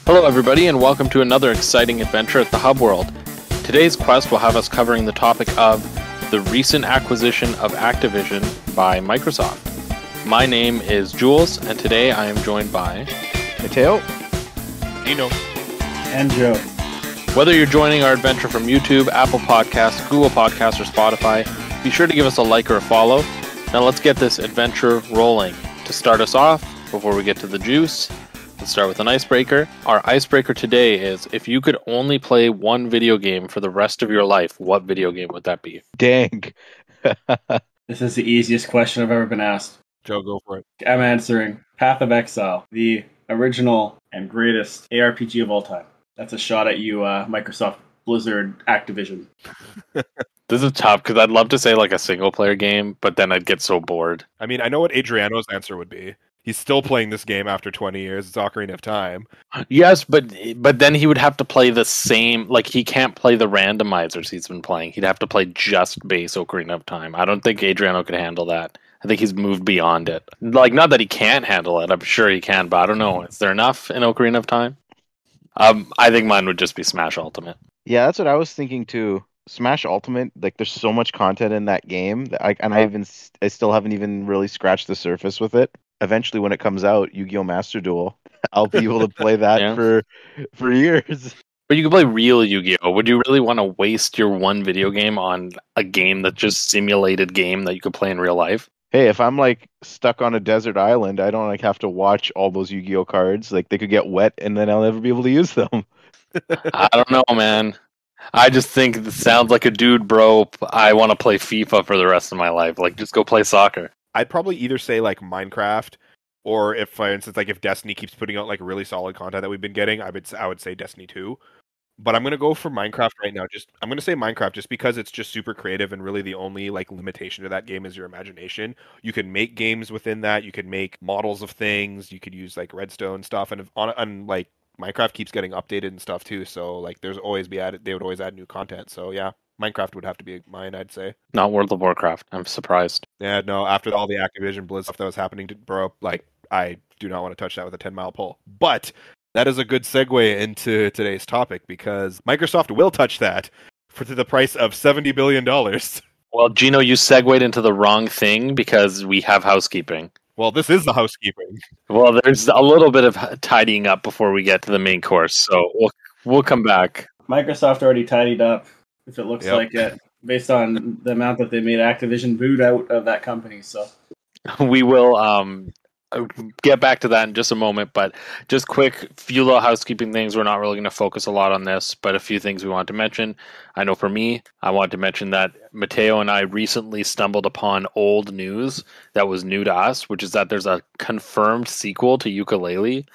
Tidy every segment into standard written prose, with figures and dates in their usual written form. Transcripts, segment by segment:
Hello everybody, and welcome to another exciting adventure at the Hub World. Today's quest will have us covering the topic of the recent acquisition of Activision by Microsoft. My name is Gules, and today I am joined by Matteo, Gino and Joe. Whether you're joining our adventure from YouTube, Apple Podcasts, Google Podcasts, or Spotify, be sure to give us a like or a follow. Now let's get this adventure rolling. To start us off, before we get to the juice, let's start with an icebreaker. Our icebreaker today is, if you could only play one video game for the rest of your life, what video game would that be? Dang. This is the easiest question I've ever been asked. Joe, go for it. I'm answering Path of Exile, the original and greatest ARPG of all time. That's a shot at you, Microsoft, Blizzard, Activision. This is tough, because I'd love to say like a single-player game, but then I'd get so bored. I mean, I know what Adriano's answer would be. He's still playing this game after 20 years. It's Ocarina of Time. Yes, but then he would have to play the same... Like, he can't play the randomizers he's been playing. He'd have to play just base Ocarina of Time. I don't think Adriano could handle that. I think he's moved beyond it. Like, not that he can't handle it. I'm sure he can, but I don't know. Is there enough in Ocarina of Time? I think mine would just be Smash Ultimate. Yeah, that's what I was thinking too. Smash Ultimate, like there's so much content in that game that I still haven't even really scratched the surface with it. Eventually, when it comes out, Yu-Gi-Oh! Master Duel, I'll be able to play that for years. But you can play real Yu-Gi-Oh! Would you really want to waste your one video game on a game that's just simulated game that you could play in real life? Hey, if I'm like stuck on a desert island, I don't like have to watch all those Yu-Gi-Oh! Cards. Like they could get wet and then I'll never be able to use them. I don't know, man. I just think it sounds like a dude, bro. I want to play FIFA for the rest of my life. Like, just go play soccer. I'd probably either say like Minecraft, or if, for instance, like if Destiny keeps putting out like really solid content that we've been getting, I would say Destiny 2. But I'm gonna go for Minecraft right now. I'm gonna say Minecraft just because it's just super creative, and really the only like limitation to that game is your imagination. You can make games within that. You can make models of things. You could use like redstone stuff, and like Minecraft keeps getting updated and stuff too. So like they would always add new content. So yeah, Minecraft would have to be mine, I'd say. Not World of Warcraft. I'm surprised. Yeah, no. After all the Activision Blizzard stuff that was happening to bro, like I do not want to touch that with a 10-mile pole. But that is a good segue into today's topic, because Microsoft will touch that for the price of $70 billion. Well, Gino, you segued into the wrong thing because we have housekeeping. Well, this is the housekeeping. Well, there's a little bit of tidying up before we get to the main course, so we'll come back. Microsoft already tidied up, if it looks like it, based on the amount that they made Activision boot out of that company. So We will get back to that in just a moment, but just quick few little housekeeping things. We're not really going to focus a lot on this, but a few things we want to mention. I know for me, I want to mention that Matteo and I recently stumbled upon old news that was new to us, which is that there's a confirmed sequel to Yooka-Laylee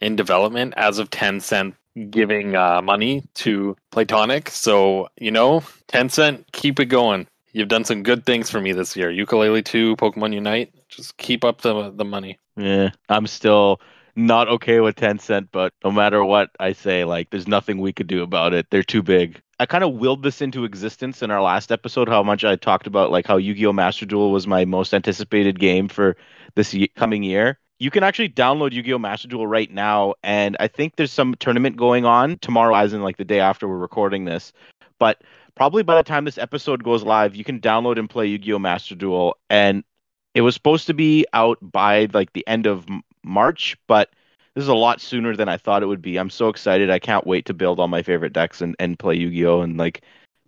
in development as of Tencent giving money to Playtonic. So, Tencent, keep it going. You've done some good things for me this year. Yooka-Laylee 2, Pokemon Unite. Just keep up the money. Yeah, I'm still not okay with Tencent, but no matter what I say, like, there's nothing we could do about it. They're too big. I kind of willed this into existence in our last episode, how much I talked about, like, how Yu-Gi-Oh! Master Duel was my most anticipated game for this coming year. You can actually download Yu-Gi-Oh! Master Duel right now, and I think there's some tournament going on tomorrow, as in, like, the day after we're recording this. But probably by the time this episode goes live, you can download and play Yu-Gi-Oh! Master Duel, and it was supposed to be out by like the end of March, but this is a lot sooner than I thought it would be. I'm so excited. I can't wait to build all my favorite decks and play Yu-Gi-Oh! And like,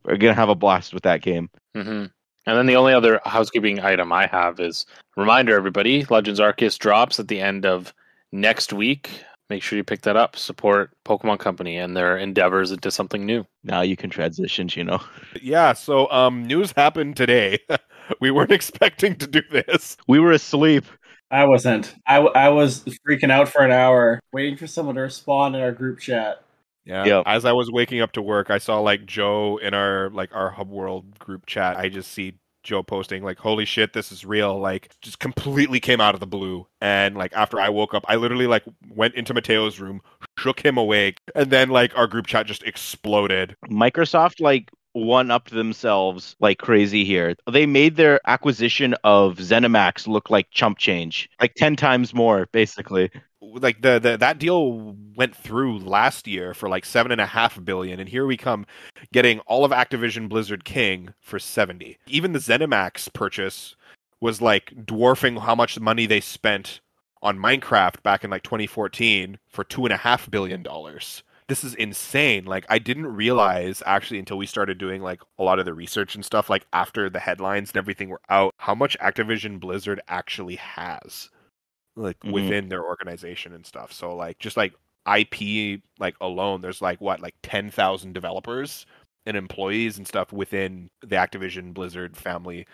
we're going to have a blast with that game. Mm-hmm. And then the only other housekeeping item I have is, reminder everybody, Legends Arceus drops at the end of next week. Make sure you pick that up. Support Pokemon Company and their endeavors into something new. Now you can transition, Yeah, so news happened today. We weren't expecting to do this. We were asleep. I wasn't. I was freaking out for an hour, waiting for someone to respond in our group chat. Yeah. Yep. As I was waking up to work, I saw like Joe in our Hub World group chat. I just see Joe posting like, holy shit, this is real. Like, just completely came out of the blue. And like after I woke up, I literally like went into Mateo's room, shook him awake, and then like our group chat just exploded. Microsoft like one-upped themselves like crazy here. They made their acquisition of ZeniMax look like chump change, like 10 times more, basically. Like that deal went through last year for like $7.5 billion, and here we come getting all of Activision Blizzard King for 70. Even the ZeniMax purchase was like dwarfing how much money they spent on Minecraft back in like 2014 for $2.5 billion. This is insane. Like, I didn't realize actually until we started doing like a lot of the research and stuff, like after the headlines and everything were out, how much Activision Blizzard actually has, like within their organization and stuff. So like just like IP like alone, there's like what, like 10,000 developers and employees and stuff within the Activision Blizzard family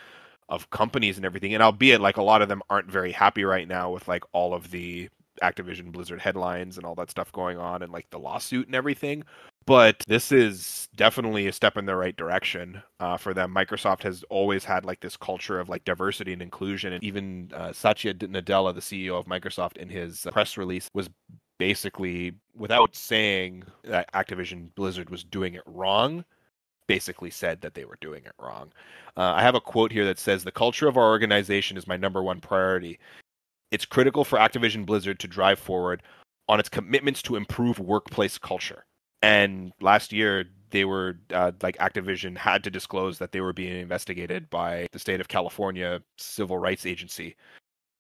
of companies and everything. And albeit like a lot of them aren't very happy right now with like all of the Activision Blizzard headlines and all that stuff going on and like the lawsuit and everything. But this is definitely a step in the right direction for them. Microsoft has always had like this culture of like diversity and inclusion. And even Satya Nadella, the CEO of Microsoft, in his press release was basically, without saying that Activision Blizzard was doing it wrong, basically said that they were doing it wrong. I have a quote here that says, "The culture of our organization is my number one priority. It's critical for Activision Blizzard to drive forward on its commitments to improve workplace culture." And last year, they were like Activision had to disclose that they were being investigated by the state of California Civil Rights Agency,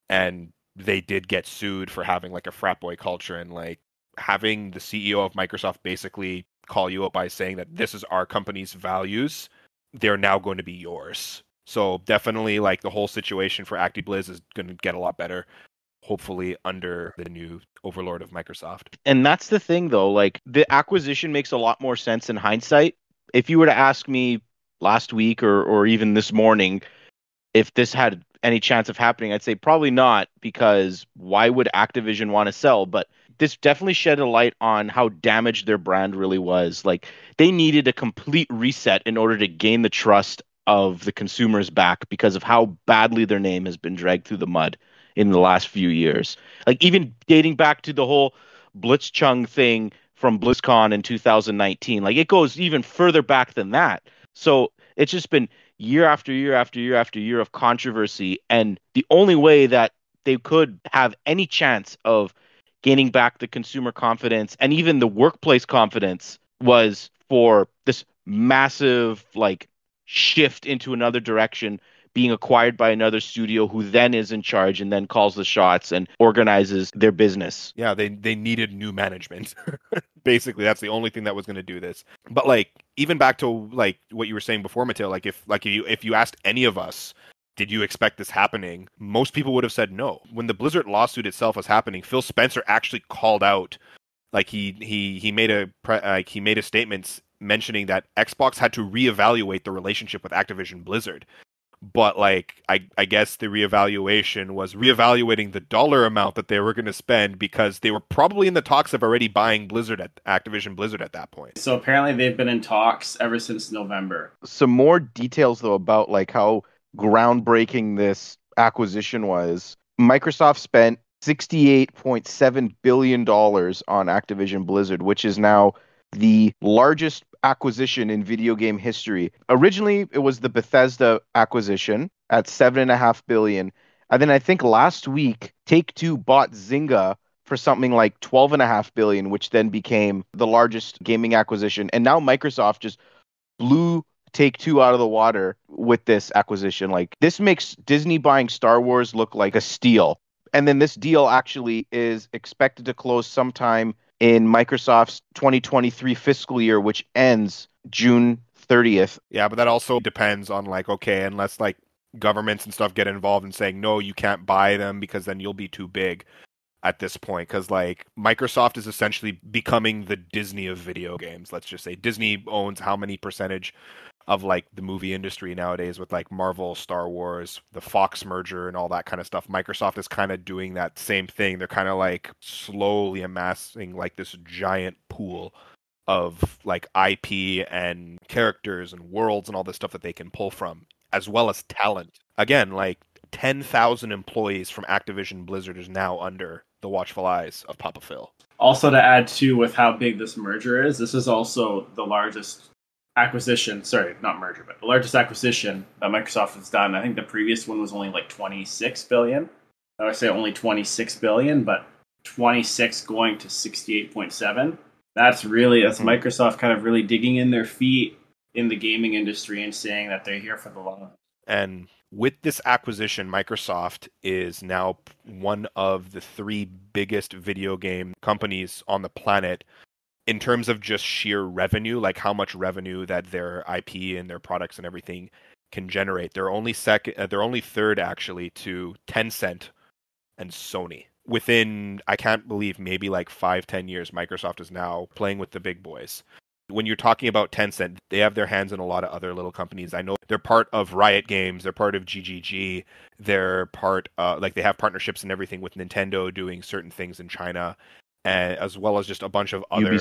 and they did get sued for having like a frat boy culture and like having the CEO of Microsoft basically call you up by saying that this is our company's values. They're now going to be yours. So definitely like the whole situation for ActiBliz is going to get a lot better, hopefully under the new overlord of Microsoft. And that's the thing, though. Like, the acquisition makes a lot more sense in hindsight. If you were to ask me last week or even this morning if this had any chance of happening, I'd say probably not, because why would Activision want to sell? But this definitely shed a light on how damaged their brand really was. Like, they needed a complete reset in order to gain the trust of the consumers back because of how badly their name has been dragged through the mud in the last few years. Like, even dating back to the whole Blitzchung thing from BlizzCon in 2019. Like, it goes even further back than that. So it's just been year after year after year after year of controversy. And the only way that they could have any chance of gaining back the consumer confidence and even the workplace confidence was for this massive like shift into another direction, being acquired by another studio who then is in charge and then calls the shots and organizes their business. Yeah, they needed new management. Basically, that's the only thing that was going to do this. But like, even back to like what you were saying before, Matteo, like if you asked any of us, did you expect this happening? Most people would have said no. When the Blizzard lawsuit itself was happening, Phil Spencer actually called out, like he made a statement mentioning that Xbox had to reevaluate the relationship with Activision Blizzard. But like, I guess the reevaluation was reevaluating the dollar amount that they were going to spend, because they were probably in the talks of already buying Activision Blizzard at that point. So apparently they've been in talks ever since November. Some more details though about like how groundbreaking this acquisition was. Microsoft spent $68.7 billion on Activision Blizzard, which is now the largest acquisition in video game history. Originally, it was the Bethesda acquisition at $7.5 billion. And then I think last week, Take-Two bought Zynga for something like $12.5 billion, which then became the largest gaming acquisition. And now Microsoft just blew Take-Two out of the water with this acquisition. Like, this makes Disney buying Star Wars look like a steal. And then this deal actually is expected to close sometime in Microsoft's 2023 fiscal year, which ends June 30th. Yeah, but that also depends on like, okay, unless like governments and stuff get involved in saying, no, you can't buy them because then you'll be too big at this point. Because like Microsoft is essentially becoming the Disney of video games. Let's just say Disney owns how many percentage of like the movie industry nowadays with like Marvel, Star Wars, the Fox merger and all that kind of stuff. Microsoft is kind of doing that same thing. They're kind of like slowly amassing like this giant pool of like IP and characters and worlds and all this stuff that they can pull from, as well as talent. Again, like 10,000 employees from Activision Blizzard is now under the watchful eyes of Papa Phil. Also, to add to with how big this merger is, this is also the largest acquisition, sorry, not merger, but the largest acquisition that Microsoft has done. I think the previous one was only like 26 billion. I would say only 26 billion, but 26 going to 68.7. That's Microsoft kind of really digging in their feet in the gaming industry and saying that they're here for the long run. And with this acquisition, Microsoft is now one of the 3 biggest video game companies on the planet in terms of just sheer revenue, like how much revenue that their IP and their products and everything can generate. They're only third actually to Tencent and Sony. Within, I can't believe, maybe like 5-10 years, Microsoft is now playing with the big boys. When you're talking about Tencent, they have their hands in a lot of other little companies. I know they're part of Riot Games, they're part of GGG, they're part, they have partnerships and everything with Nintendo doing certain things in China, as well as just a bunch of other...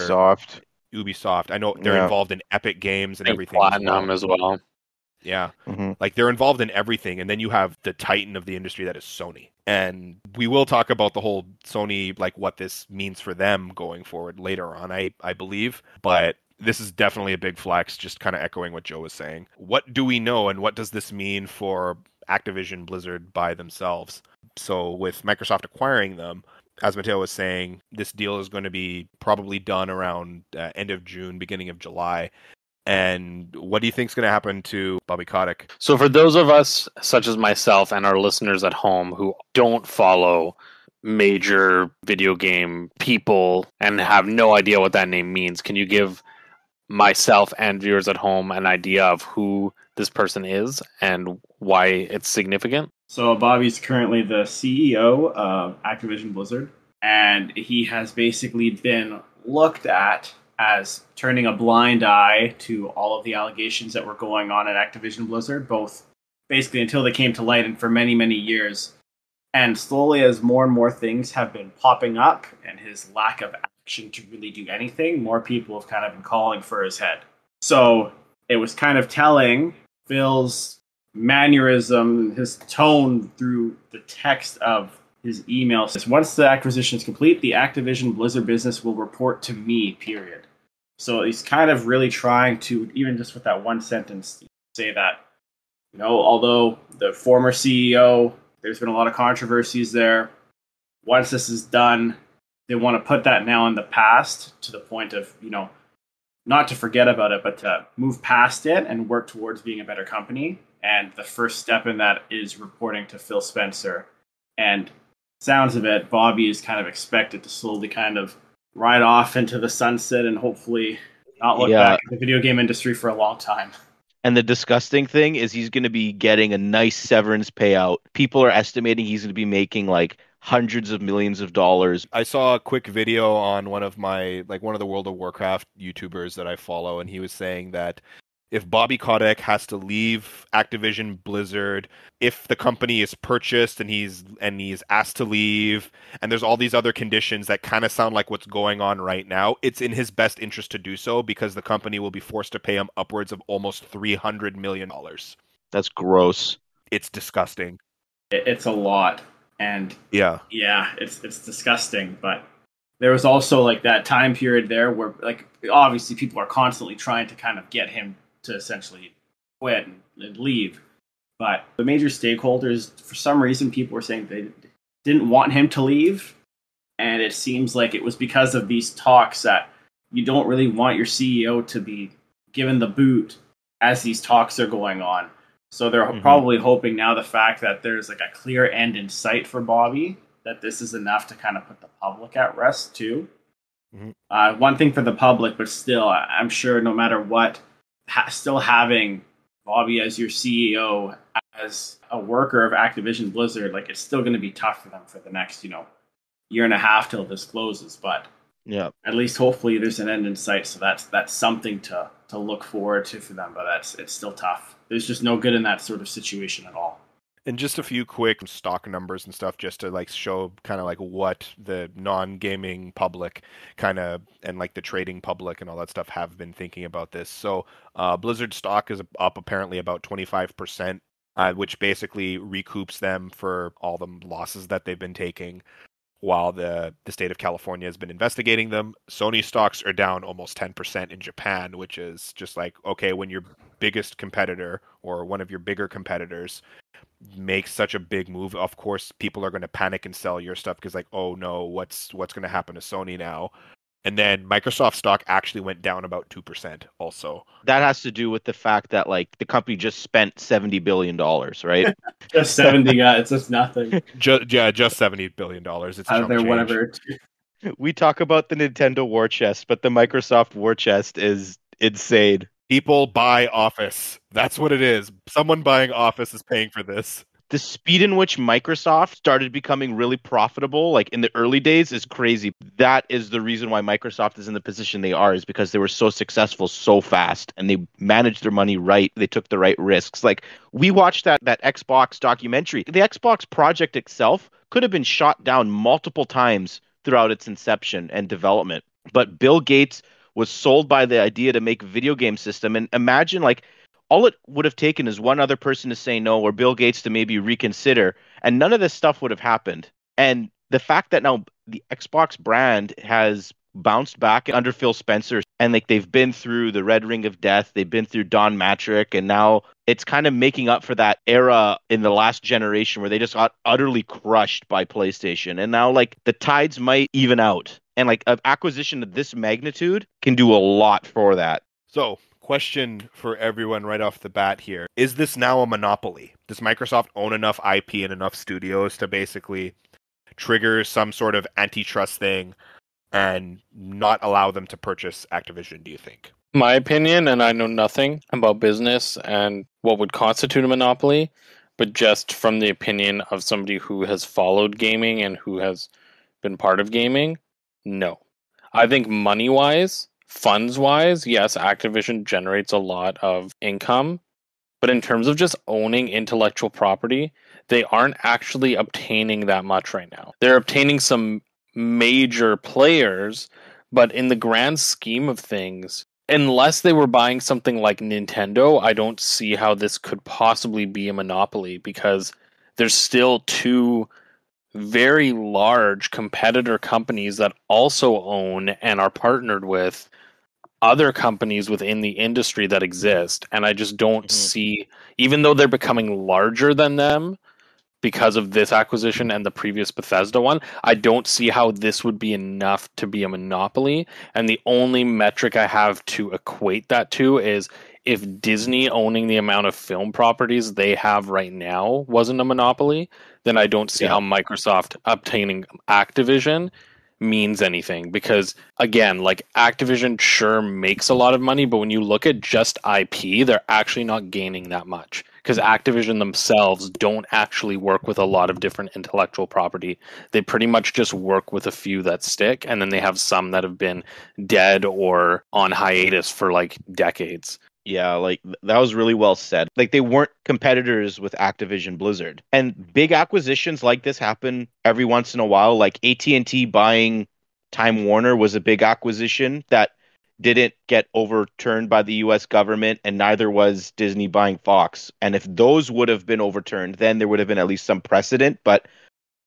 Ubisoft. I know they're involved in Epic Games and everything. Platinum as well. Yeah. Like they're involved in everything. And then you have the titan of the industry that is Sony. And we will talk about the whole Sony, like what this means for them going forward later on, I believe. But this is definitely a big flex, just kind of echoing what Joe was saying. What do we know and what does this mean for Activision Blizzard by themselves? So with Microsoft acquiring them, as Matteo was saying, this deal is going to be probably done around end of June, beginning of July. And what do you think is going to happen to Bobby Kotick? So for those of us, such as myself and our listeners at home, who don't follow major video game people and have no idea what that name means, can you give myself and viewers at home an idea of who this person is and why it's significant? So Bobby's currently the CEO of Activision Blizzard, and he has basically been looked at as turning a blind eye to all of the allegations that were going on at Activision Blizzard, both basically until they came to light and for many, many years. And slowly, as more and more things have been popping up and his lack of action to really do anything, more people have kind of been calling for his head. So it was kind of telling Phil's mannerism, his tone through the text of his email says, once the acquisition is complete, the Activision Blizzard business will report to me, period. So he's kind of really trying to, even just with that one sentence, say that, although the former CEO, there's been a lot of controversies there, once this is done, they want to put that now in the past to the point of, not to forget about it, but to move past it and work towards being a better company. And the first step in that is reporting to Phil Spencer. And sounds of it, Bobby is kind of expected to slowly kind of ride off into the sunset and hopefully not look back at the video game industry for a long time. And the disgusting thing is he's going to be getting a nice severance payout. People are estimating he's going to be making like hundreds of millions of dollars. I saw a quick video on one of the World of Warcraft YouTubers that I follow, and he was saying that if Bobby Kotick has to leave Activision Blizzard, if the company is purchased and he's asked to leave, and there's all these other conditions that kind of sound like what's going on right now, it's in his best interest to do so because the company will be forced to pay him upwards of almost $300 million. That's gross. It's disgusting. It's a lot. And yeah, it's disgusting. But there was also like that time period there where like obviously people are constantly trying to kind of get him to essentially quit and leave. But the major stakeholders, for some reason, people were saying they didn't want him to leave. And it seems like it was because of these talks that you don't really want your CEO to be given the boot as these talks are going on. So they're probably hoping now the fact that there's like a clear end in sight for Bobby, that this is enough to kind of put the public at rest too. One thing for the public, but still, I'm sure no matter what, still having Bobby as your CEO, as a worker of Activision Blizzard, like it's still going to be tough for them for the next, year and a half till this closes. But yeah, at least hopefully there's an end in sight. So that's something to look forward to for them. But it's still tough. There's just no good in that sort of situation at all. And just a few quick stock numbers and stuff just to like show kind of like what the non-gaming public kind of and like the trading public and all that stuff have been thinking about this. So Blizzard stock is up apparently about 25%, which basically recoups them for all the losses that they've been taking. while the state of California has been investigating them. Sony stocks are down almost 10% in Japan, which is just like, okay, when your biggest competitor or one of your bigger competitors makes such a big move, of course people are going to panic and sell your stuff because like, oh no, what's going to happen to Sony now? And then Microsoft stock actually went down about 2% also. That has to do with the fact that like the company just spent $70 billion, right? Just 70 guys. It's just nothing. Just $70 billion. It's a Out chump there, change. whatever. We talk about the Nintendo war chest, but the Microsoft war chest is insane. People buy Office. That's what it is. Someone buying Office is paying for this. The speed in which Microsoft started becoming really profitable, like in the early days, is crazy. That is the reason why Microsoft is in the position they are, is because they were so successful so fast and they managed their money right. They took the right risks. Like we watched that Xbox documentary. The Xbox project itself could have been shot down multiple times throughout its inception and development. But Bill Gates was sold by the idea to make a video game system. And imagine like all it would have taken is one other person to say no or Bill Gates to maybe reconsider, and none of this stuff would have happened. And the fact that now the Xbox brand has bounced back under Phil Spencer, and like they've been through the Red Ring of Death, they've been through Don Matrick, and now it's kind of making up for that era in the last generation where they just got utterly crushed by PlayStation. And now like the tides might even out. And like an acquisition of this magnitude can do a lot for that. So, question for everyone right off the bat here. Is this now a monopoly? Does Microsoft own enough IP and enough studios to basically trigger some sort of antitrust thing and not allow them to purchase Activision, do you think? My opinion, and I know nothing about business and what would constitute a monopoly, but just from the opinion of somebody who has followed gaming and who has been part of gaming, no. I think money-wise, funds-wise, yes, Activision generates a lot of income, but in terms of just owning intellectual property, they aren't actually obtaining that much right now. They're obtaining some major players, but in the grand scheme of things, unless they were buying something like Nintendo, I don't see how this could possibly be a monopoly, because there's still two very large competitor companies that also own and are partnered with other companies within the industry that exist. And I just don't see, even though they're becoming larger than them because of this acquisition and the previous Bethesda one, I don't see how this would be enough to be a monopoly. And the only metric I have to equate that to is if Disney owning the amount of film properties they have right now wasn't a monopoly, then I don't see how Microsoft obtaining Activision means anything. Because again, like Activision sure makes a lot of money, but when you look at just IP, they're actually not gaining that much, because Activision themselves don't actually work with a lot of different intellectual property. They pretty much just work with a few that stick, and then they have some that have been dead or on hiatus for like decades. Yeah, like that was really well said. Like they weren't competitors with Activision Blizzard. And big acquisitions like this happen every once in a while. Like AT&T buying Time Warner was a big acquisition that didn't get overturned by the US government, and neither was Disney buying Fox. And if those would have been overturned, then there would have been at least some precedent, but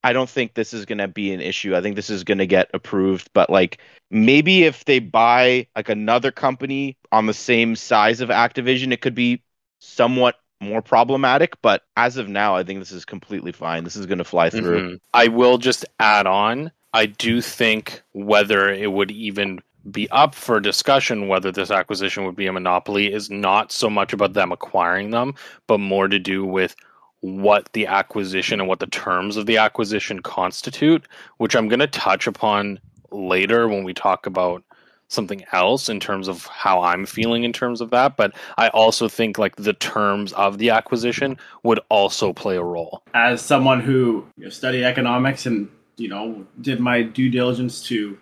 I don't think this is going to be an issue. I think this is going to get approved, but like maybe if they buy like another company on the same size of Activision, it could be somewhat more problematic. But as of now, I think this is completely fine. This is going to fly through. I will just add on, I do think whether it would even be up for discussion whether this acquisition would be a monopoly is not so much about them acquiring them, but more to do with what the acquisition and what the terms of the acquisition constitute, which I'm going to touch upon later when we talk about something else in terms of how I'm feeling in terms of that. But I also think like the terms of the acquisition would also play a role. As someone who studied economics and did my due diligence to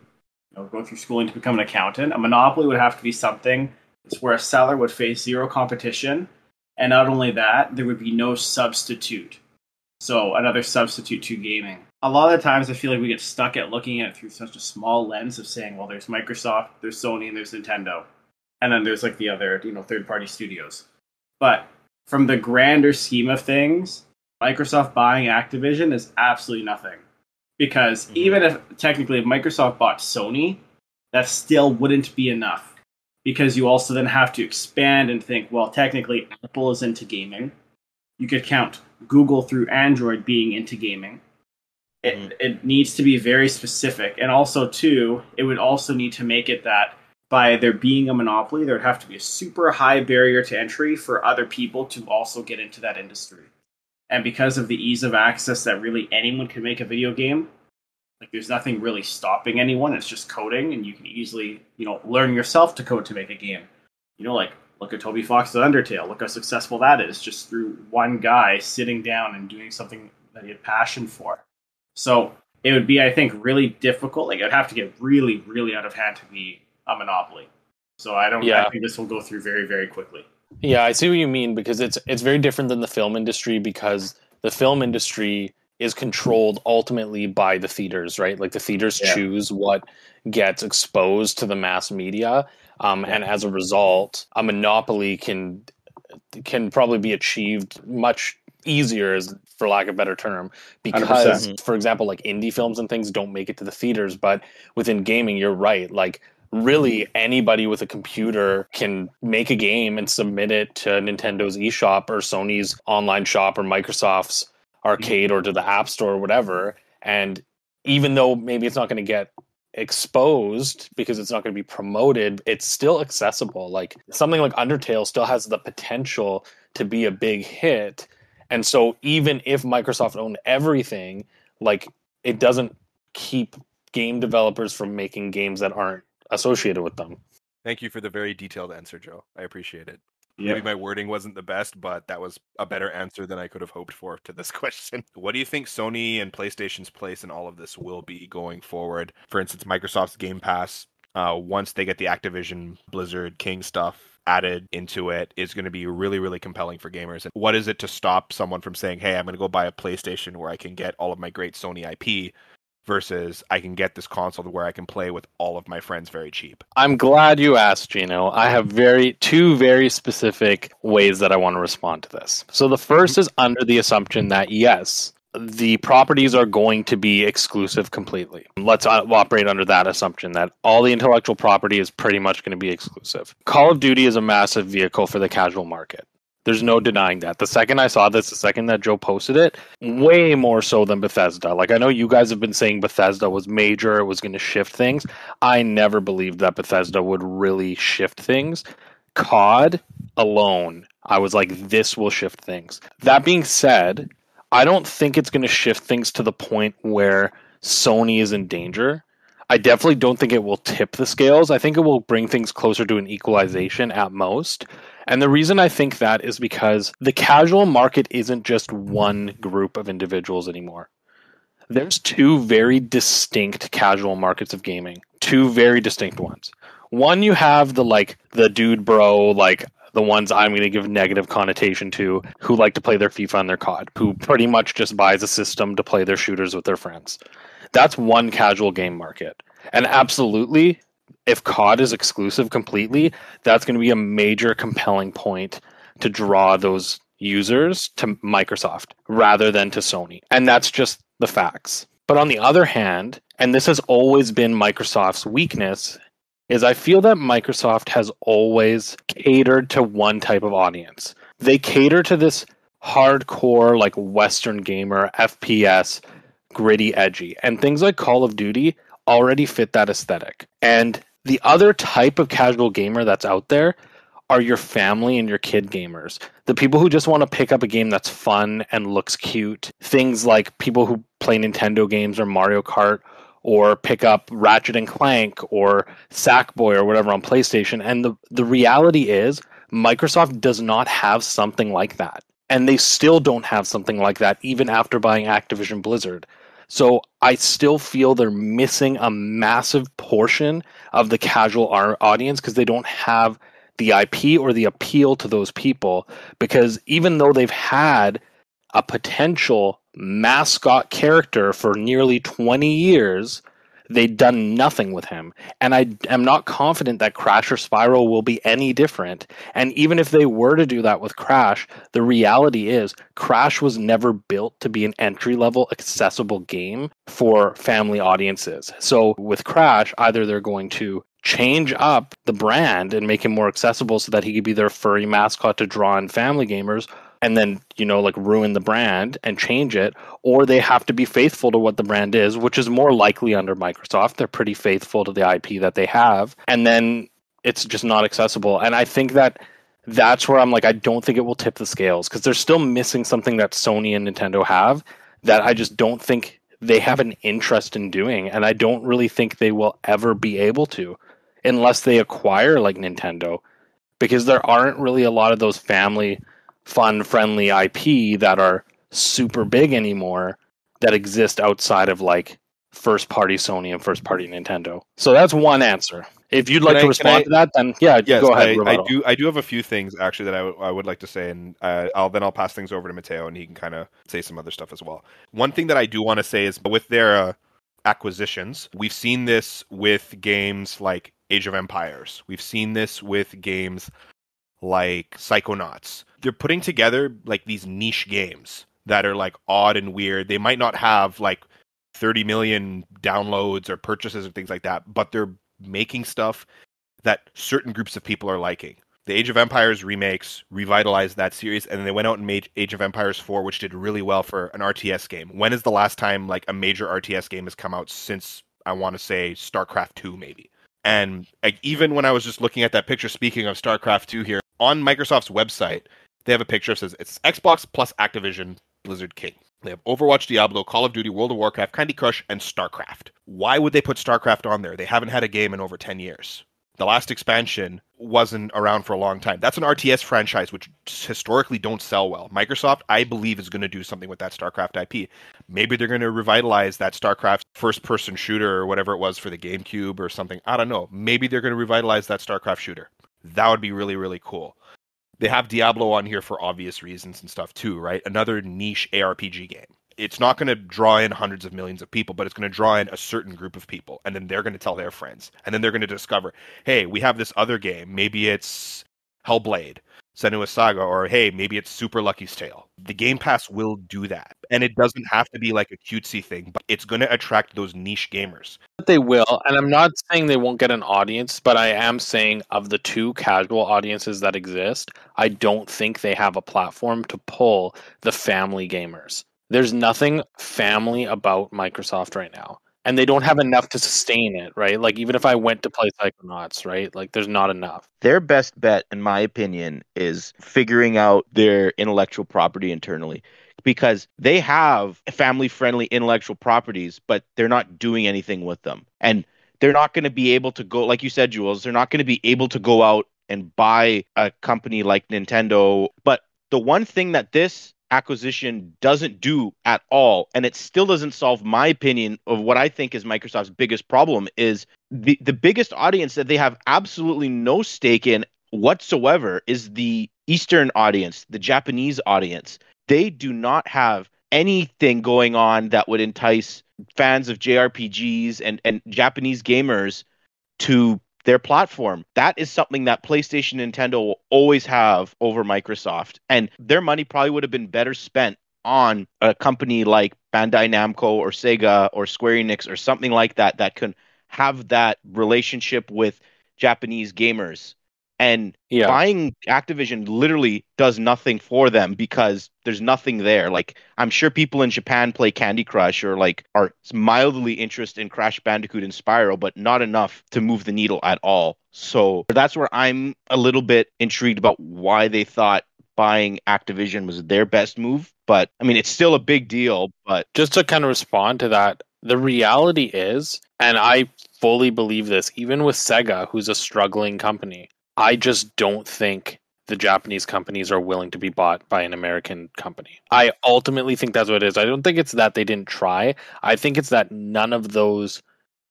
go through schooling to become an accountant, a monopoly would have to be something where a seller would face zero competition. And not only that, there would be no substitute. So another substitute to gaming. A lot of the times I feel like we get stuck at looking at it through such a small lens of saying, well, there's Microsoft, there's Sony, and there's Nintendo. And then there's like the other, third-party studios. But from the grander scheme of things, Microsoft buying Activision is absolutely nothing. Because even if technically if Microsoft bought Sony, that still wouldn't be enough. Because you also then have to expand and think, well, technically Apple is into gaming. You could count Google through Android being into gaming. It needs to be very specific. And also, too, it would also need to make it that by there being a monopoly, there would have to be a super high barrier to entry for other people to also get into that industry. And because of the ease of access that really anyone can make a video game, like there's nothing really stopping anyone. It's just coding, and you can easily, learn yourself to code to make a game. Like look at Toby Fox's Undertale. Look how successful that is, just through one guy sitting down and doing something that he had passion for. So it would be, I think, really difficult. Like it would have to get really, really out of hand to be a monopoly. So I think this will go through very, very quickly. Yeah, I see what you mean, because it's very different than the film industry, because the film industry is controlled ultimately by the theaters, right? Like the theaters choose what gets exposed to the mass media. And as a result, a monopoly can probably be achieved much easier, for lack of a better term, because 100%. For example, like indie films and things don't make it to the theaters, but within gaming, you're right. Like really anybody with a computer can make a game and submit it to Nintendo's eShop or Sony's online shop or Microsoft's arcade or to the App Store or whatever. And even though maybe it's not going to get exposed because it's not going to be promoted, it's still accessible. Like something like Undertale still has the potential to be a big hit. And so even if Microsoft owned everything, like it doesn't keep game developers from making games that aren't associated with them. Thank you for the very detailed answer, Joe. I appreciate it. Yep. Maybe my wording wasn't the best, but that was a better answer than I could have hoped for to this question. What do you think Sony and PlayStation's place in all of this will be going forward? For instance, Microsoft's Game Pass, once they get the Activision Blizzard King stuff added into it, is going to be really, really compelling for gamers. And what is it to stop someone from saying, hey, I'm going to go buy a PlayStation where I can get all of my great Sony IP versus I can get this console where I can play with all of my friends very cheap? I'm glad you asked, Gino. I have two very specific ways that I want to respond to this. So the first is under the assumption that, yes, the properties are going to be exclusive completely. Let's operate under that assumption that all the intellectual property is pretty much going to be exclusive. Call of Duty is a massive vehicle for the casual market. There's no denying that. The second I saw this, the second that Joe posted it, way more so than Bethesda. Like, I know you guys have been saying Bethesda was major, it was going to shift things. I never believed that Bethesda would really shift things. COD alone, I was like, this will shift things. That being said, I don't think it's going to shift things to the point where Sony is in danger. I definitely don't think it will tip the scales. I think it will bring things closer to an equalization at most. And the reason I think that is because the casual market isn't just one group of individuals anymore. There's two very distinct casual markets of gaming. Two very distinct ones. One, you have the dude bro, like the ones I'm going to give negative connotation to, who like to play their FIFA and their COD, who pretty much just buys a system to play their shooters with their friends. That's one casual game market. And absolutely, if COD is exclusive completely, that's going to be a major compelling point to draw those users to Microsoft rather than to Sony. And that's just the facts. But on the other hand, and this has always been Microsoft's weakness, is I feel that Microsoft has always catered to one type of audience. They cater to this hardcore, like Western gamer, FPS, gritty, edgy. And things like Call of Duty already fit that aesthetic. And the other type of casual gamer that's out there are your family and your kid gamers. The people who just want to pick up a game that's fun and looks cute. Things like people who play Nintendo games or Mario Kart, or pick up Ratchet and Clank or Sackboy or whatever on PlayStation. And the reality is Microsoft does not have something like that. And they still don't have something like that even after buying Activision Blizzard. So I still feel they're missing a massive portion of the casual audience because they don't have the IP or the appeal to those people. Because even though they've had a potential mascot character for nearly 20 years, they'd done nothing with him. And I am not confident that Crash or Spyro will be any different. And even if they were to do that with Crash, the reality is Crash was never built to be an entry-level accessible game for family audiences. So with Crash, either they're going to change up the brand and make him more accessible so that he could be their furry mascot to draw in family gamers, and then, like ruin the brand and change it, or they have to be faithful to what the brand is, which is more likely under Microsoft. They're pretty faithful to the IP that they have, and then it's just not accessible. And I think that's where I'm like, I don't think it will tip the scales, because they're still missing something that Sony and Nintendo have that I just don't think they have an interest in doing, and I don't really think they will ever be able to unless they acquire like Nintendo, because there aren't really a lot of those family fun friendly IP that are super big anymore that exist outside of like first party Sony and first party Nintendo. So that's one answer. If you'd like to respond to that, then yes, go ahead. I do have a few things actually that I would like to say, and I'll pass things over to Matteo, and he can kind of say some other stuff as well. One thing that I do want to say is with their acquisitions, we've seen this with games like Age of Empires. We've seen this with games like Psychonauts. They're putting together like these niche games that are like odd and weird. They might not have like 30 million downloads or purchases and things like that, but they're making stuff that certain groups of people are liking. The Age of Empires remakes revitalized that series, and then they went out and made Age of Empires 4, which did really well for an RTS game. When is the last time like a major RTS game has come out since, I want to say, StarCraft 2 maybe? And like, even when I was just looking at that picture, speaking of StarCraft 2 here, on Microsoft's website, they have a picture that says it's Xbox plus Activision Blizzard King. They have Overwatch, Diablo, Call of Duty, World of Warcraft, Candy Crush, and StarCraft. Why would they put StarCraft on there? They haven't had a game in over 10 years. The last expansion wasn't around for a long time. That's an RTS franchise, which historically don't sell well. Microsoft, I believe, is going to do something with that StarCraft IP. Maybe they're going to revitalize that StarCraft first-person shooter or whatever it was for the GameCube or something. I don't know. Maybe they're going to revitalize that StarCraft shooter. That would be really, really cool. They have Diablo on here for obvious reasons and stuff too, right? Another niche ARPG game. It's not going to draw in hundreds of millions of people, but it's going to draw in a certain group of people. And then they're going to tell their friends. And then they're going to discover, hey, we have this other game. Maybe it's Hellblade, Senua's Saga, or hey, maybe it's Super Lucky's Tale. The Game Pass will do that. And it doesn't have to be like a cutesy thing, but it's going to attract those niche gamers. They will, and I'm not saying they won't get an audience, but I am saying of the two casual audiences that exist, I don't think they have a platform to pull the family gamers. There's nothing family about Microsoft right now, and they don't have enough to sustain it, right? Like, even if I went to play Psychonauts, right? Like, there's not enough. Their best bet, in my opinion, is figuring out their intellectual property internally, because they have family-friendly intellectual properties, but they're not doing anything with them. And they're not going to be able to go, like you said, Jules, they're not going to be able to go out and buy a company like Nintendo. But the one thing that this acquisition doesn't do at all, and it still doesn't solve my opinion of what I think is Microsoft's biggest problem, is the biggest audience that they have absolutely no stake in whatsoever is the Eastern audience, the Japanese audience. They do not have anything going on that would entice fans of JRPGs and Japanese gamers to their platform. That is something that PlayStation and Nintendo will always have over Microsoft. And their money probably would have been better spent on a company like Bandai Namco or Sega or Square Enix or something like that that can have that relationship with Japanese gamers. And buying Activision literally does nothing for them because there's nothing there. Like, I'm sure people in Japan play Candy Crush or like are mildly interested in Crash Bandicoot and Spyro, but not enough to move the needle at all. So that's where I'm a little bit intrigued about why they thought buying Activision was their best move. But I mean, it's still a big deal. But just to kind of respond to that, the reality is, and I fully believe this, even with Sega, who's a struggling company, I just don't think the Japanese companies are willing to be bought by an American company. I ultimately think that's what it is. I don't think it's that they didn't try. I think it's that none of those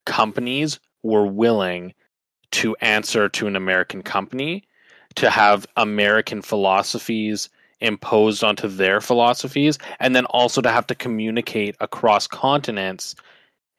companies were willing to answer to an American company, to have American philosophies imposed onto their philosophies, and then also to have to communicate across continents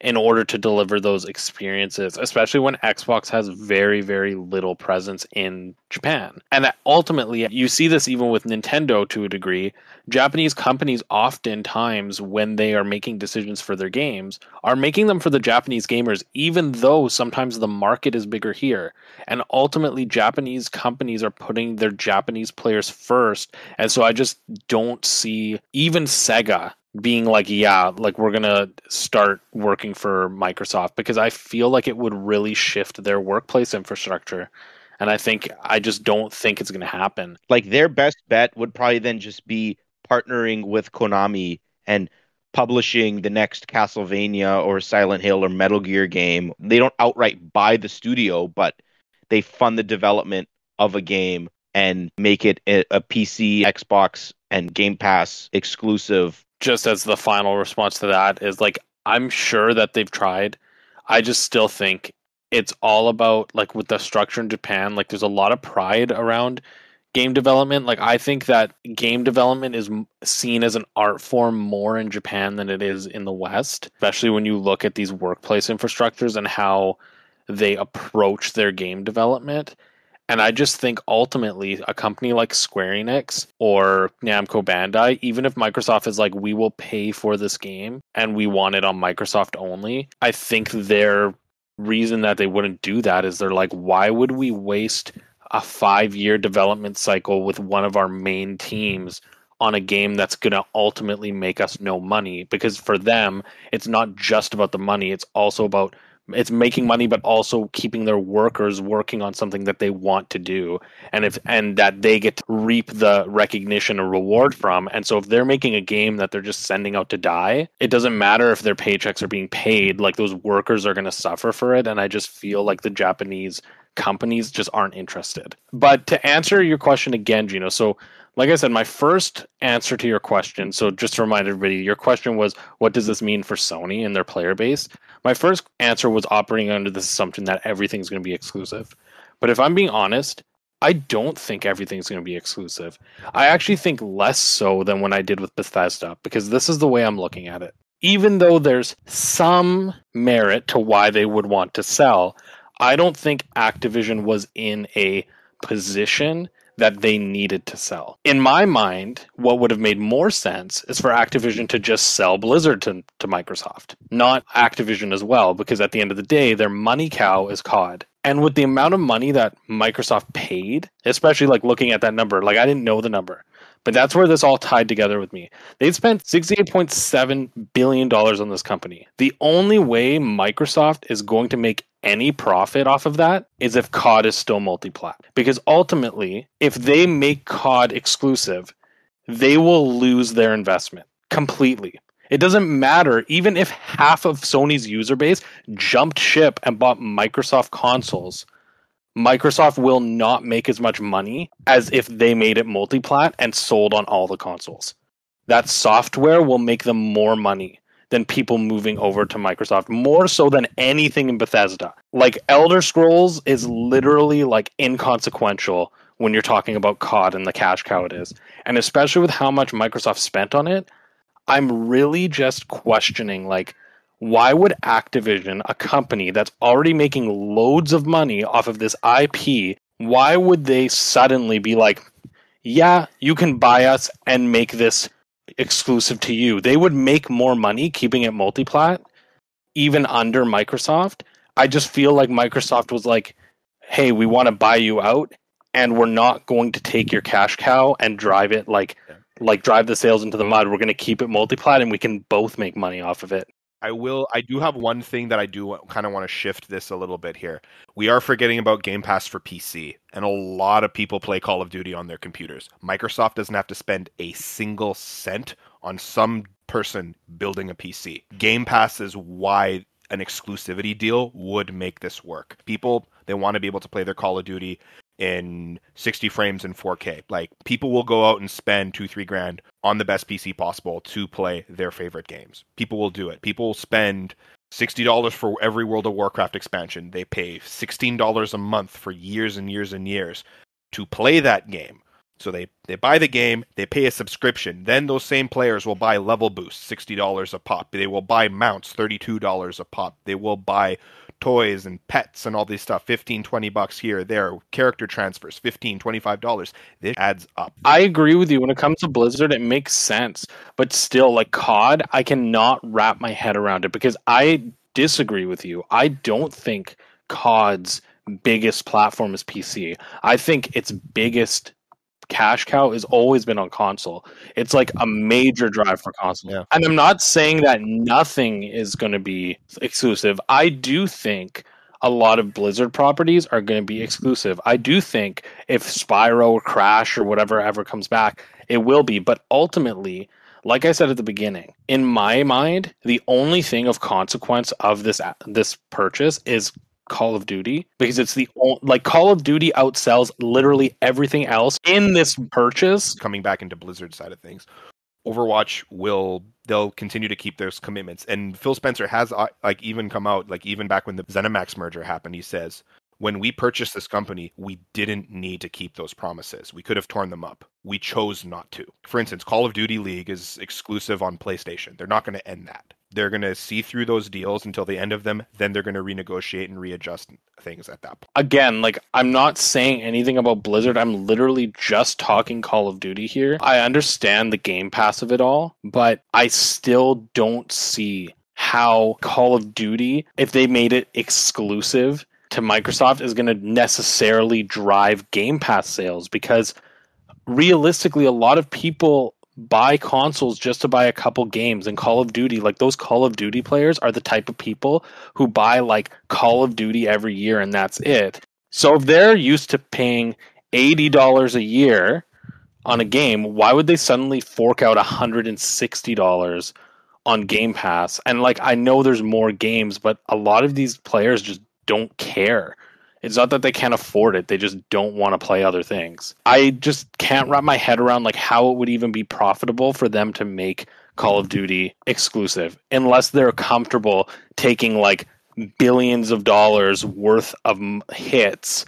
in order to deliver those experiences, especially when Xbox has very, very little presence in Japan. And ultimately, you see this even with Nintendo to a degree. Japanese companies oftentimes, when they are making decisions for their games, are making them for the Japanese gamers, even though sometimes the market is bigger here. And ultimately, Japanese companies are putting their Japanese players first. And so I just don't see even Sega being like, yeah, like we're gonna start working for Microsoft, because I feel like it would really shift their workplace infrastructure. And I just don't think it's gonna happen. Like their best bet would probably then just be partnering with Konami and publishing the next Castlevania or Silent Hill or Metal Gear game. They don't outright buy the studio, but they fund the development of a game and make it a PC, Xbox, and Game Pass exclusive. Just as the final response to that is, like, I'm sure that they've tried. I just still think it's all about, like, with the structure in Japan, like there's a lot of pride around game development. Like, I think that game development is seen as an art form more in Japan than it is in the West, especially when you look at these workplace infrastructures and how they approach their game development. And I just think ultimately a company like Square Enix or Namco Bandai, even if Microsoft is like, we will pay for this game and we want it on Microsoft only, I think their reason that they wouldn't do that is they're like, why would we waste a 5-year development cycle with one of our main teams on a game that's going to ultimately make us no money? Because for them, it's not just about the money. It's also about it's making money, but also keeping their workers working on something that they want to do, and that they get to reap the recognition or reward from. And so if they're making a game that they're just sending out to die, it doesn't matter if their paychecks are being paid. Like, those workers are going to suffer for it. And I just feel like the Japanese companies just aren't interested. But to answer your question again, Gino, so like I said, my first answer to your question, so just to remind everybody, your question was, what does this mean for Sony and their player base? My first answer was operating under this assumption that everything's going to be exclusive. But if I'm being honest, I don't think everything's going to be exclusive. I actually think less so than when I did with Bethesda, because this is the way I'm looking at it. Even though there's some merit to why they would want to sell, I don't think Activision was in a position that they needed to sell. In my mind, what would have made more sense is for Activision to just sell Blizzard to Microsoft, not Activision as well, because at the end of the day, their money cow is COD. And with the amount of money that Microsoft paid, especially like looking at that number, like I didn't know the number, but that's where this all tied together with me. They spent $68.7 billion on this company. The only way Microsoft is going to make any profit off of that is if COD is still multi-plat. Because ultimately, if they make COD exclusive, they will lose their investment completely. It doesn't matter, even if half of Sony's user base jumped ship and bought Microsoft consoles, Microsoft will not make as much money as if they made it multi-plat and sold on all the consoles. That software will make them more money than people moving over to Microsoft, more so than anything in Bethesda. Like, Elder Scrolls is literally like inconsequential when you're talking about COD and the cash cow it is. And especially with how much Microsoft spent on it, I'm really just questioning, like, why would Activision, a company that's already making loads of money off of this IP, why would they suddenly be like, yeah, you can buy us and make this exclusive to you? They would make more money keeping it multi-plat, even under Microsoft. I just feel like Microsoft was like, hey, we want to buy you out, and we're not going to take your cash cow and drive it like drive the sales into the mud. We're going to keep it multi-plat, and we can both make money off of it. I do have one thing that I do kind of want to shift this a little bit here. We are forgetting about Game Pass for PC, and a lot of people play Call of Duty on their computers. Microsoft doesn't have to spend a single cent on some person building a PC. Game Pass is why an exclusivity deal would make this work. People, they want to be able to play their Call of Duty in 60 frames and 4K. Like, people will go out and spend $2-3 grand on the best PC possible to play their favorite games. People will do it. People will spend $60 for every World of Warcraft expansion. They pay $16 a month for years and years and years to play that game. So they buy the game, they pay a subscription. Then those same players will buy level boosts, $60 a pop. They will buy mounts, $32 a pop. They will buy toys and pets and all this stuff, 15, $20 here, there. Character transfers, $15, $25. This adds up. I agree with you. When it comes to Blizzard, it makes sense. But still, like COD, I cannot wrap my head around it because I disagree with you. I don't think COD's biggest platform is PC. I think its biggest cash cow has always been on console. It's like a major drive for console. Yeah. And I'm not saying that nothing is going to be exclusive. I do think a lot of Blizzard properties are going to be exclusive. I do think if Spyro or Crash or whatever ever comes back, it will be. But ultimately, like I said at the beginning, in my mind, the only thing of consequence of this purchase is Call of Duty, because it's like Call of Duty outsells literally everything else in this purchase. Coming back into Blizzard side of things, Overwatch they'll continue to keep those commitments. And Phil Spencer has like even come out, like even back when the ZeniMax merger happened, he says, when we purchased this company, we didn't need to keep those promises. We could have torn them up. We chose not to. For instance, Call of Duty League is exclusive on PlayStation. They're not going to end that. They're going to see through those deals until the end of them. Then they're going to renegotiate and readjust things at that point. Again, like I'm not saying anything about Blizzard. I'm literally just talking Call of Duty here. I understand the Game Pass of it all, but I still don't see how Call of Duty, if they made it exclusive to Microsoft, is going to necessarily drive Game Pass sales, because realistically, a lot of people buy consoles just to buy a couple games. And Call of Duty, like those Call of Duty players are the type of people who buy like Call of Duty every year and that's it. So if they're used to paying $80 a year on a game, why would they suddenly fork out $160 on Game Pass? And like, I know there's more games, but a lot of these players just don't care. It's not that they can't afford it. They just don't want to play other things. I just can't wrap my head around like how it would even be profitable for them to make Call of Duty exclusive unless they're comfortable taking like billions of dollars worth of hits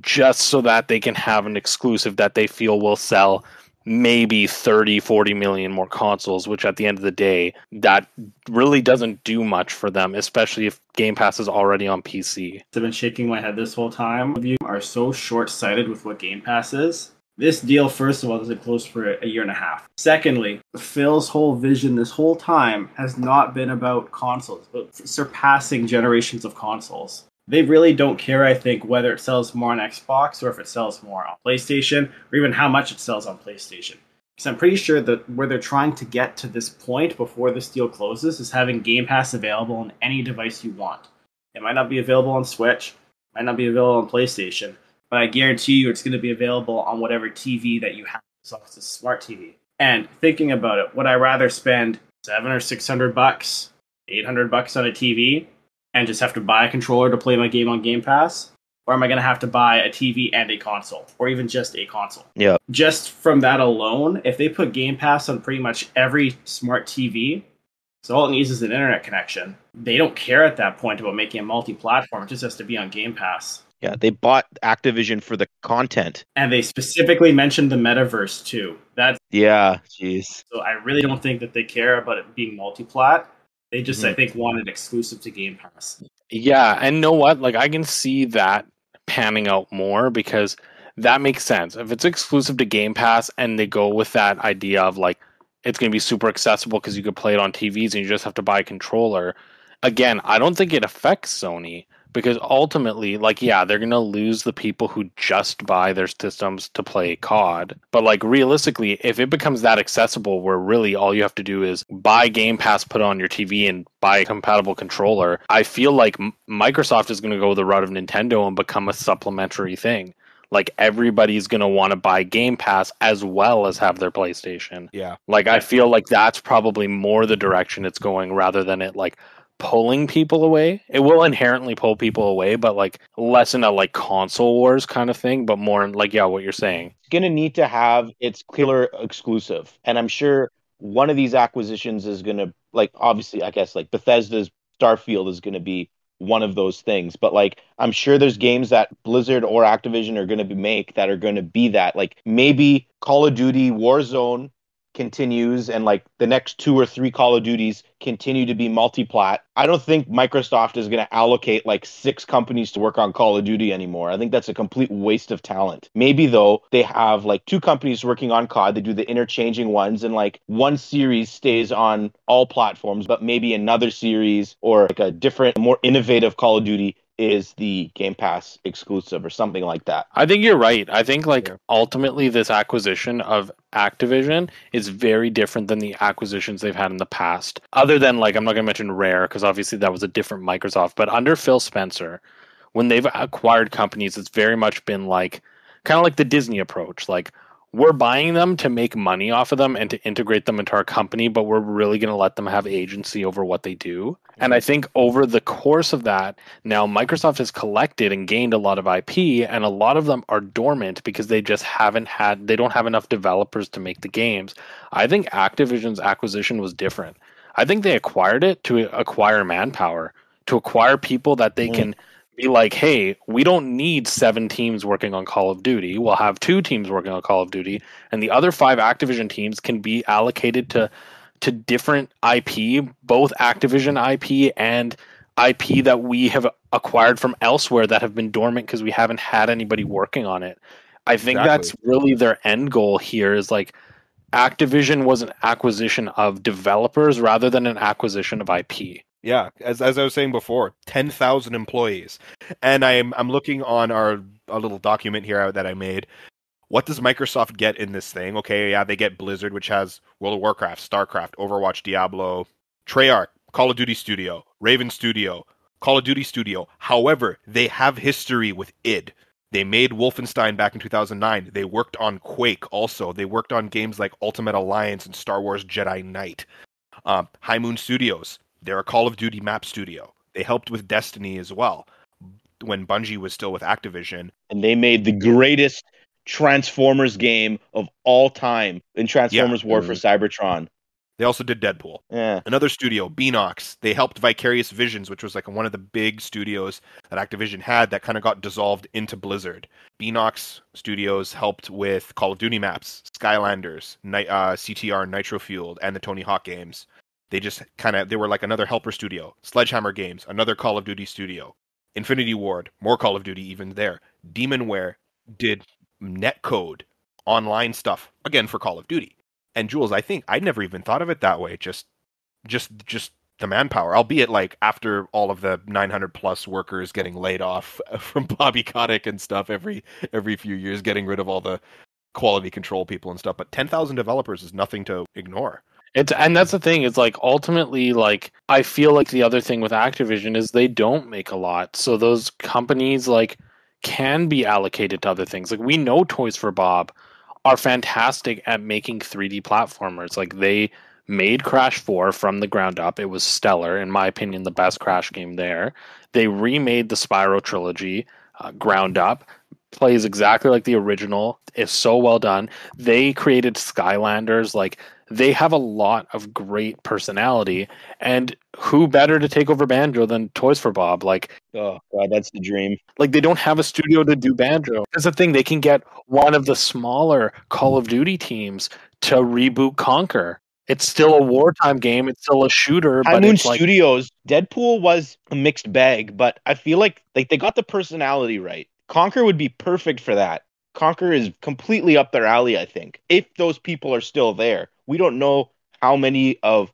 just so that they can have an exclusive that they feel will sell maybe 30, 40 million more consoles, which at the end of the day, that really doesn't do much for them, especially if Game Pass is already on PC. I've been shaking my head this whole time. You are so short-sighted with what Game Pass is. This deal, first of all, doesn't close for a year and a half. Secondly, Phil's whole vision this whole time has not been about consoles, but surpassing generations of consoles. They really don't care, I think, whether it sells more on Xbox or if it sells more on PlayStation, or even how much it sells on PlayStation. Because I'm pretty sure that where they're trying to get to this point before this deal closes is having Game Pass available on any device you want. It might not be available on Switch, might not be available on PlayStation, but I guarantee you it's going to be available on whatever TV that you have, as long as it's a smart TV. And thinking about it, would I rather spend $700 or $600, $800 on a TV and just have to buy a controller to play my game on Game Pass? Or am I going to have to buy a TV and a console? Or even just a console? Yeah. Just from that alone, if they put Game Pass on pretty much every smart TV, so all it needs is an internet connection, they don't care at that point about making a multi-platform. It just has to be on Game Pass. Yeah, they bought Activision for the content. And they specifically mentioned the metaverse too. Yeah, jeez. So I really don't think that they care about it being multi-plat. They just, I think, want it exclusive to Game Pass. Yeah, and you know what? Like, I can see that panning out more because that makes sense. If it's exclusive to Game Pass and they go with that idea of, like, it's going to be super accessible because you could play it on TVs and you just have to buy a controller. Again, I don't think it affects Sony because ultimately, like, yeah, they're going to lose the people who just buy their systems to play COD. But, like, realistically, if it becomes that accessible where really all you have to do is buy Game Pass, put it on your TV, and buy a compatible controller, I feel like Microsoft is going to go the route of Nintendo and become a supplementary thing. Like, everybody's going to want to buy Game Pass as well as have their PlayStation. Yeah. Like, I feel like that's probably more the direction it's going rather than it, like, pulling people away. It will inherently pull people away, but like less in a like console wars kind of thing, but more in like, yeah, what you're saying. It's going to need to have its killer exclusive. And I'm sure one of these acquisitions is going to, like, obviously, I guess, like Bethesda's Starfield is going to be one of those things. But like, I'm sure there's games that Blizzard or Activision are going to make that are going to be that. Like maybe Call of Duty Warzone continues and like the next 2 or 3 Call of Duties continue to be multi-plat. I don't think Microsoft is going to allocate like 6 companies to work on Call of Duty anymore. I think that's a complete waste of talent. Maybe though they have like 2 companies working on COD, they do the interchanging ones, and like one series stays on all platforms, but maybe another series or like a different, more innovative Call of Duty is the Game Pass exclusive or something like that. I think you're right. I think like ultimately this acquisition of Activision is very different than the acquisitions they've had in the past. Other than like I'm not going to mention Rare because obviously that was a different Microsoft, but under Phil Spencer, when they've acquired companies, it's very much been like kind of like the Disney approach. Like we're buying them to make money off of them and to integrate them into our company, but we're really going to let them have agency over what they do. And I think over the course of that, now Microsoft has collected and gained a lot of IP, and a lot of them are dormant because they just they don't have enough developers to make the games. I think Activision's acquisition was different. I think they acquired it to acquire manpower, to acquire people that they can be like, hey, we don't need 7 teams working on Call of Duty. We'll have 2 teams working on Call of Duty, and the other 5 Activision teams can be allocated to different IP, both Activision IP and IP that we have acquired from elsewhere that have been dormant because we haven't had anybody working on it. I think that's really their end goal here is like Activision was an acquisition of developers rather than an acquisition of IP. Yeah, as I was saying before, 10,000 employees. And I'm looking on a little document here that I made. What does Microsoft get in this thing? Okay, yeah, they get Blizzard, which has World of Warcraft, StarCraft, Overwatch, Diablo, Treyarch, Call of Duty Studio, Raven Studio, Call of Duty Studio. However, they have history with id. They made Wolfenstein back in 2009. They worked on Quake also. They worked on games like Ultimate Alliance and Star Wars Jedi Knight. High Moon Studios, they're a Call of Duty map studio. They helped with Destiny as well when Bungie was still with Activision. And they made the greatest Transformers game of all time in Transformers War for Cybertron. They also did Deadpool. Yeah. Another studio, Beanox. They helped Vicarious Visions, which was like one of the big studios that Activision had that kind of got dissolved into Blizzard. Beanox Studios helped with Call of Duty maps, Skylanders, CTR, Nitro Fueled, and the Tony Hawk games. They were like another helper studio. Sledgehammer Games, another Call of Duty studio. Infinity Ward, more Call of Duty even there. Demonware did netcode, online stuff, again for Call of Duty. And Jules, I think I never even thought of it that way. Just the manpower, albeit like after all of the 900 plus workers getting laid off from Bobby Kotick and stuff every few years, getting rid of all the quality control people and stuff. But 10,000 developers is nothing to ignore. And that's the thing. It's like ultimately, like I feel like the other thing with Activision is they don't make a lot, so those companies like can be allocated to other things. Like we know Toys for Bob are fantastic at making 3D platformers. Like they made Crash 4 from the ground up. It was stellar, in my opinion, the best Crash game there. They remade the Spyro trilogy ground up. Plays exactly like the original. Is so well done. They created Skylanders. Like they have a lot of great personality, and who better to take over Banjo than Toys for Bob? Like, oh god, that's the dream. Like they don't have a studio to do Banjo. That's the thing. They can get one of the smaller Call of Duty teams to reboot Conquer. It's still a wartime game. It's still a shooter. High Moon Studios, Deadpool was a mixed bag, but I feel like they got the personality right. Conquer would be perfect for that. Conquer is completely up their alley, I think. If those people are still there. We don't know how many of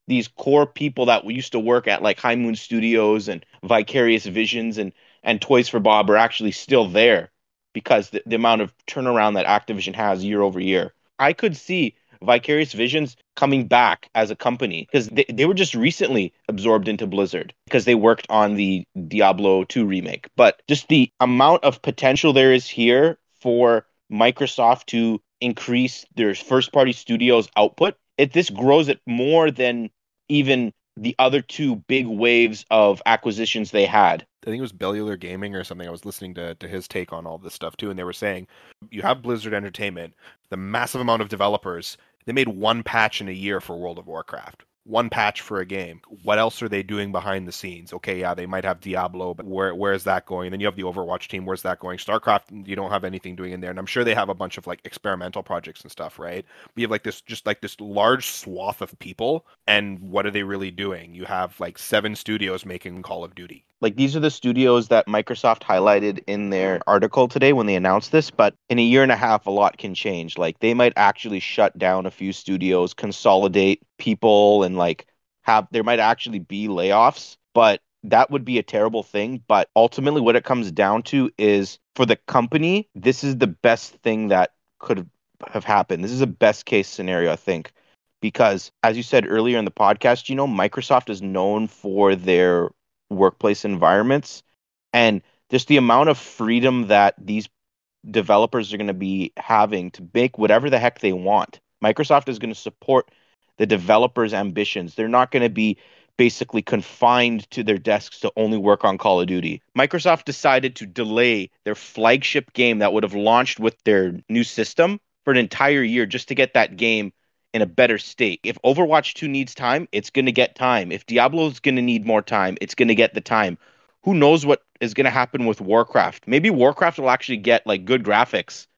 these core people that used to work at like High Moon Studios and Vicarious Visions and Toys for Bob are actually still there because the amount of turnaround that Activision has year over year. I could see Vicarious Visions coming back as a company because they were just recently absorbed into Blizzard because they worked on the Diablo 2 remake. But just the amount of potential there is here for Microsoft to increase their first-party studios' output, this grows it more than even the other 2 big waves of acquisitions they had. I think it was Bellular Gaming or something. I was listening to his take on all this stuff too, and they were saying, you have Blizzard Entertainment, the massive amount of developers. They made 1 patch in a year for World of Warcraft. one patch for a game. What else are they doing behind the scenes? Okay, yeah, they might have Diablo, but where is that going? Then you have the Overwatch team. Where's that going? StarCraft, you don't have anything doing in there, and I'm sure they have a bunch of like experimental projects and stuff, right? We have like this large swath of people, and what are they really doing? You have like 7 studios making Call of Duty. Like, these are the studios that Microsoft highlighted in their article today when they announced this, but in a year and a half, a lot can change. Like, they might actually shut down a few studios, consolidate people, and like there might actually be layoffs, but that would be a terrible thing. But ultimately, what it comes down to is, for the company, this is the best thing that could have happened. This is a best case scenario, I think, because as you said earlier in the podcast, Microsoft is known for their workplace environments, and just the amount of freedom that these developers are going to be having to make whatever the heck they want. Microsoft is going to support the developers' ambitions. They're not going to be basically confined to their desks to only work on Call of Duty. Microsoft decided to delay their flagship game that would have launched with their new system for an entire year just to get that game in a better state. If Overwatch 2 needs time, it's going to get time. If Diablo is going to need more time, it's going to get the time. Who knows what is going to happen with Warcraft? Maybe Warcraft will actually get like good graphics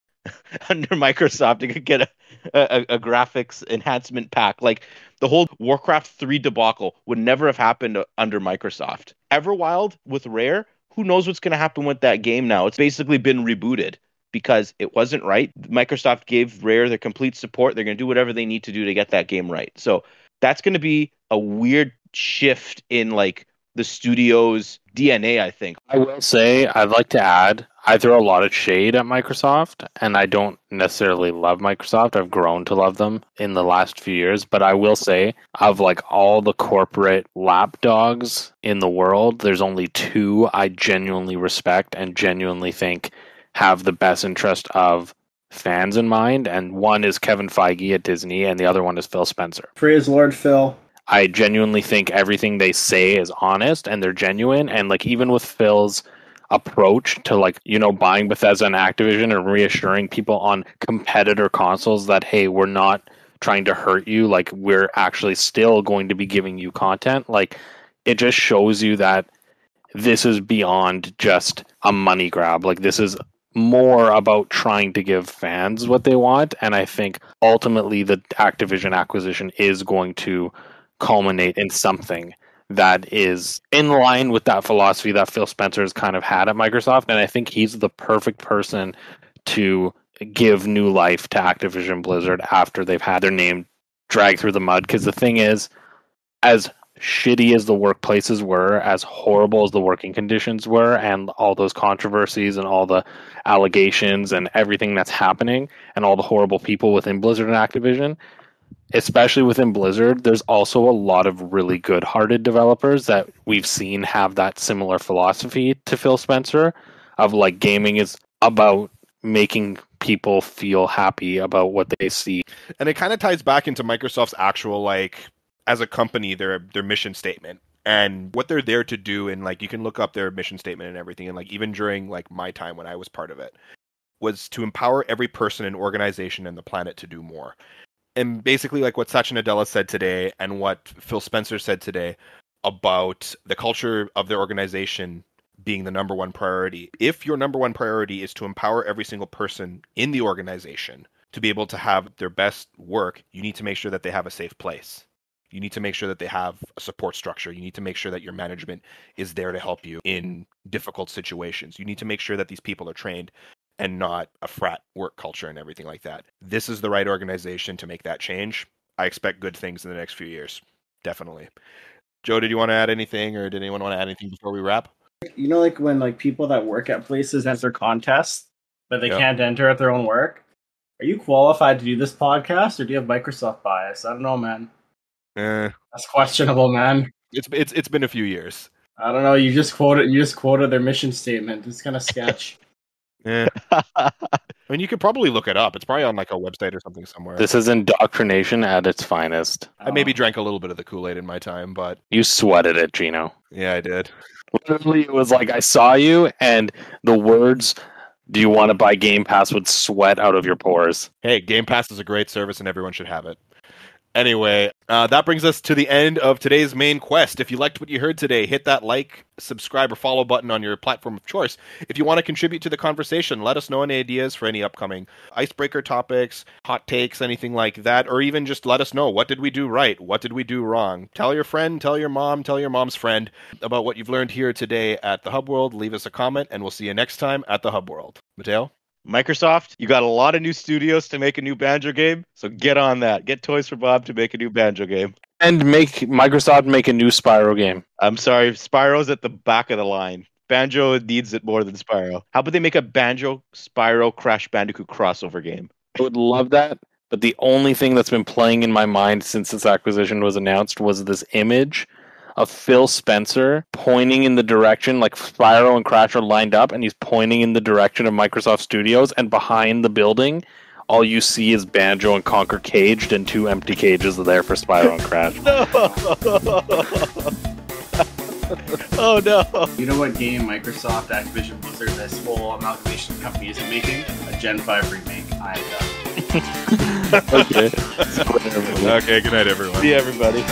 under Microsoft. It could get a graphics enhancement pack. Like, the whole Warcraft 3 debacle would never have happened under Microsoft. Everwild with Rare, who knows what's going to happen with that game now? It's basically been rebooted because it wasn't right. Microsoft gave Rare their complete support. They're going to do whatever they need to do to get that game right. So that's going to be a weird shift in like the studio's DNA, I think. I will say, I'd like to add, I throw a lot of shade at Microsoft, and I don't necessarily love Microsoft. I've grown to love them in the last few years, but I will say, of like all the corporate lapdogs in the world, there's only 2 I genuinely respect and genuinely think have the best interest of fans in mind, and one is Kevin Feige at Disney, and the other one is Phil Spencer. Praise Lord Phil. I genuinely think everything they say is honest and they're genuine, and like even with Phil's approach to like buying Bethesda and Activision and reassuring people on competitor consoles that, hey, we're not trying to hurt you, like we're actually still going to be giving you content, like it just shows you that this is beyond just a money grab. Like, this is more about trying to give fans what they want, and I think ultimately the Activision acquisition is going to culminate in something that is in line with that philosophy that Phil Spencer has kind of had at Microsoft, and I think he's the perfect person to give new life to Activision Blizzard after they've had their name dragged through the mud. Because the thing is, as shitty as the workplaces were, as horrible as the working conditions were, and all those controversies and all the allegations and everything that's happening and all the horrible people within Blizzard and Activision, especially within Blizzard, there's also a lot of really good-hearted developers that we've seen have that similar philosophy to Phil Spencer of like, gaming is about making people feel happy about what they see. And it kind of ties back into Microsoft's actual, like, as a company, their mission statement and what they're there to do. And like, you can look up their mission statement and everything. And like, even during like my time when I was part of it, was to empower every person and organization and the planet to do more. And basically, like what Satya Nadella said today and what Phil Spencer said today about the culture of their organization being the number one priority. If your number one priority is to empower every single person in the organization to be able to have their best work, you need to make sure that they have a safe place. You need to make sure that they have a support structure. You need to make sure that your management is there to help you in difficult situations. You need to make sure that these people are trained and not a frat work culture and everything like that. This is the right organization to make that change. I expect good things in the next few years. Definitely. Joe, did you want to add anything, or did anyone want to add anything before we wrap? Like when like people that work at places enter contests, but they can't enter at their own work. Are you qualified to do this podcast, or do you have Microsoft bias? I don't know, man. That's questionable, man. It's been a few years. I don't know. You just quoted their mission statement. It's kind of sketch. I mean, you could probably look it up. It's probably on like a website or something somewhere. This is indoctrination at its finest. I maybe drank a little bit of the Kool-Aid in my time, but you sweated it, Gino. Yeah, I did. Literally, it was like I saw you, and the words, "Do you want to buy Game Pass?" would sweat out of your pores. Hey, Game Pass is a great service, and everyone should have it. Anyway, that brings us to the end of today's main quest. If you liked what you heard today, hit that like, subscribe, or follow button on your platform of choice. If you want to contribute to the conversation, let us know any ideas for any upcoming icebreaker topics, hot takes, anything like that, or even just let us know, what did we do right? What did we do wrong? Tell your friend, tell your mom, tell your mom's friend about what you've learned here today at the Hub World. Leave us a comment, and we'll see you next time at the Hub World. Matteo? Microsoft, you got a lot of new studios to make a new Banjo game, so get on that. Get Toys for Bob to make a new Banjo game. And make Microsoft make a new Spyro game. I'm sorry, Spyro's at the back of the line. Banjo needs it more than Spyro. How about they make a Banjo, Spyro, Crash Bandicoot crossover game? I would love that, but the only thing that's been playing in my mind since this acquisition was announced was this image of Phil Spencer pointing in the direction, like Spyro and Crash are lined up, and he's pointing in the direction of Microsoft Studios, and behind the building, all you see is Banjo and Conker caged, and 2 empty cages are there for Spyro and Crash. No! Oh no! You know what game Microsoft, Activision Blizzard, this whole amalgamation of companies are making? A Gen 5 remake. I'm done. Okay. Okay, good night, everyone. See everybody.